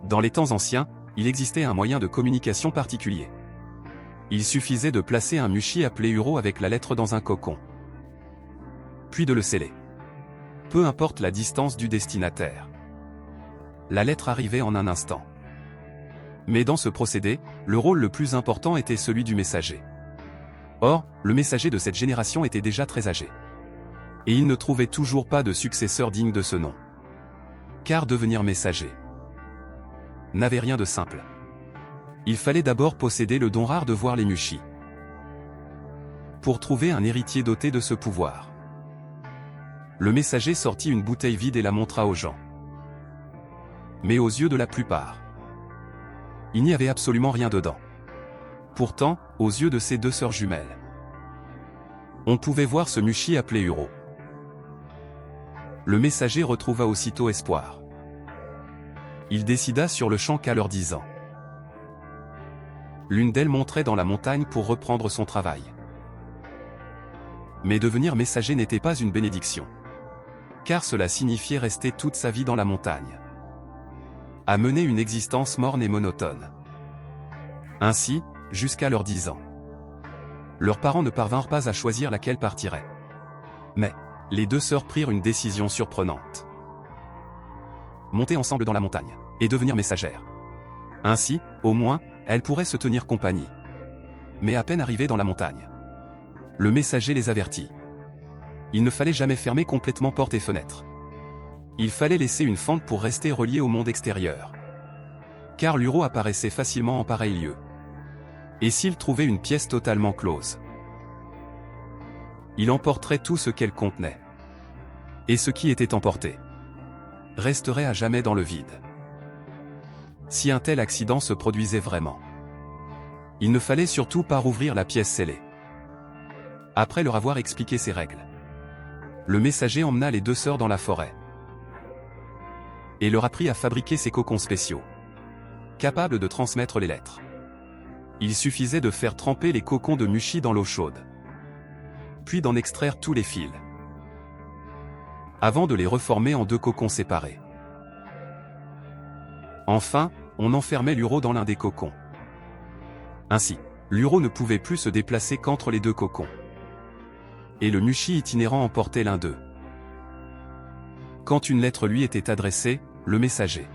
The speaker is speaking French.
Dans les temps anciens, il existait un moyen de communication particulier. Il suffisait de placer un mushi appelé uro avec la lettre dans un cocon, puis de le sceller. Peu importe la distance du destinataire, la lettre arrivait en un instant. Mais dans ce procédé, le rôle le plus important était celui du messager. Or, le messager de cette génération était déjà très âgé. Et il ne trouvait toujours pas de successeur digne de ce nom. Car devenir messager n'avait rien de simple. Il fallait d'abord posséder le don rare de voir les mushi, pour trouver un héritier doté de ce pouvoir. Le messager sortit une bouteille vide et la montra aux gens. Mais aux yeux de la plupart, il n'y avait absolument rien dedans. Pourtant, aux yeux de ces deux sœurs jumelles, on pouvait voir ce mushi appelé uro. Le messager retrouva aussitôt espoir. Il décida sur le champ qu'à leur disant, l'une d'elles monterait dans la montagne pour reprendre son travail. Mais devenir messager n'était pas une bénédiction, car cela signifiait rester toute sa vie dans la montagne, à mener une existence morne et monotone. Ainsi, jusqu'à leurs 10 ans. Leurs parents ne parvinrent pas à choisir laquelle partirait. Mais, les deux sœurs prirent une décision surprenante. Monter ensemble dans la montagne, et devenir messagères. Ainsi, au moins, elles pourraient se tenir compagnie. Mais à peine arrivées dans la montagne, le messager les avertit. Il ne fallait jamais fermer complètement portes et fenêtres. Il fallait laisser une fente pour rester relié au monde extérieur. Car l'uro apparaissait facilement en pareil lieu. Et s'il trouvait une pièce totalement close, il emporterait tout ce qu'elle contenait. Et ce qui était emporté resterait à jamais dans le vide. Si un tel accident se produisait vraiment, il ne fallait surtout pas rouvrir la pièce scellée. Après leur avoir expliqué ces règles, le messager emmena les deux sœurs dans la forêt et leur apprit à fabriquer ces cocons spéciaux, capables de transmettre les lettres. Il suffisait de faire tremper les cocons de mushi dans l'eau chaude, puis d'en extraire tous les fils, avant de les reformer en deux cocons séparés. Enfin, on enfermait l'uro dans l'un des cocons. Ainsi, l'uro ne pouvait plus se déplacer qu'entre les deux cocons, et le mushi itinérant emportait l'un d'eux. Quand une lettre lui était adressée, le messager